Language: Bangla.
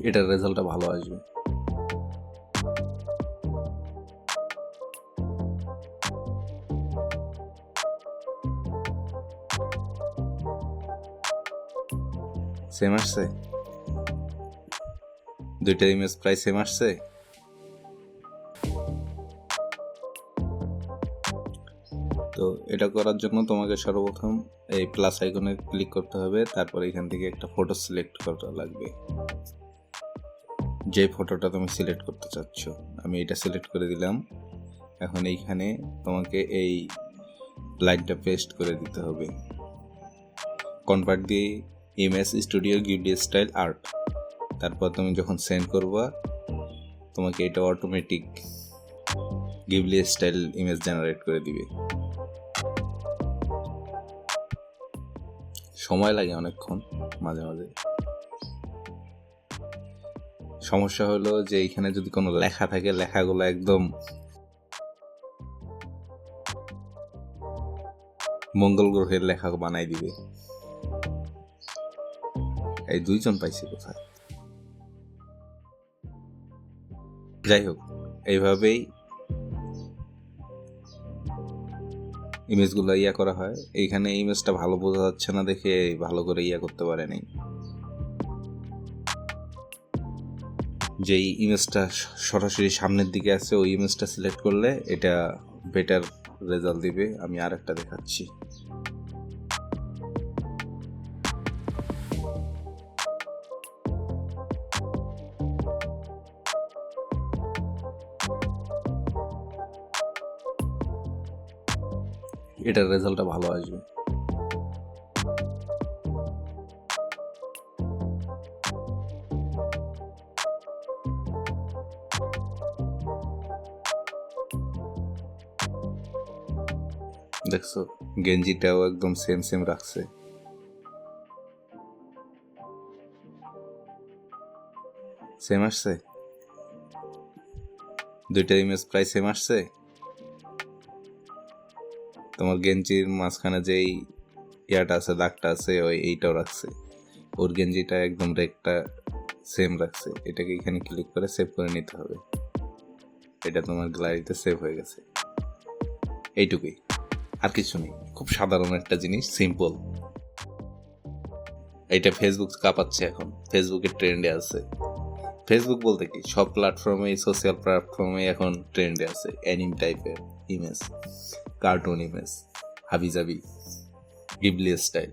এটার রেজাল্টটা ভালো আসবে। সেম আসছে? দুইটা ইমেজ প্রায় সেম আসছে? তো এটা করার জন্য তোমাকে সর্বপ্রথম এই প্লাস আইকনে ক্লিক করতে হবে, তারপর এখান থেকে একটা ফটো সিলেক্ট করা লাগবে, যে ফটোটা তুমি সিলেক্ট করতে চাচ্ছ। আমি এটা সিলেক্ট করে দিলাম। এখন এইখানে তোমাকে এই লাইনটা পেস্ট করে দিতে হবে, convert the image Studio Ghibli style art. তারপর তুমি যখন সেন্ড করবা তোমাকে এটা automatic Ghibli style image generate করে দিবে। সময় লাগে অনেকক্ষণ মাঝে মাঝে। সমস্যা হলো যে এইখানে যদি কোনো লেখা থাকে, লেখাগুলো একদম মঙ্গল গ্রহের লেখা বানাই দিবে। এই দুইজন পাইছে কোথায়? যাই হোক, এইভাবেই ইমেজগুলো করা হয়। এইখানে ইমেজটা ভালো বোঝা যাচ্ছে না দেখে ভালো করে করতে পারে নাই। যেই ইমেজটা সরাসরি সামনের দিকে আছে ওই ইমেজটা সিলেক্ট করলে এটা বেটার রেজাল্ট দিবে। আমি আর একটা দেখাচ্ছি। এটার রেজাল্টটা ভালো আসবে। দেখছো, গেঞ্জিটাও একদম সেম সেম রাখছে। সেম আসছে? দুইটা ইমেজ প্রায় সেম আসছে? তোমার গেঞ্জির মাঝখানে যেই ইয়াটা আছে, দাগটা আছে, এইটাও রাখছে। ওর গেঞ্জিটা একদম রেকটা সেম রাখছে। এটাকে এখানে ক্লিক করে সেভ করে নিতে হবে। এটা তোমার গ্যালারিতে সেভ হয়ে গেছে। এইটুকুই, আর কিছু নেই। খুব সাধারণ একটা জিনিস, সিম্পল। এইটা ফেসবুক কাঁপাচ্ছে এখন, ফেসবুকের ট্রেন্ডে আছে। ফেসবুক বলতে কি, সব প্ল্যাটফর্মে, সোশ্যাল প্ল্যাটফর্মে এখন ট্রেন্ডে আছে অ্যানিম টাইপের ইমেজ, কার্টুন ইমেজ, হাবিজাবি, গিবলি স্টাইল।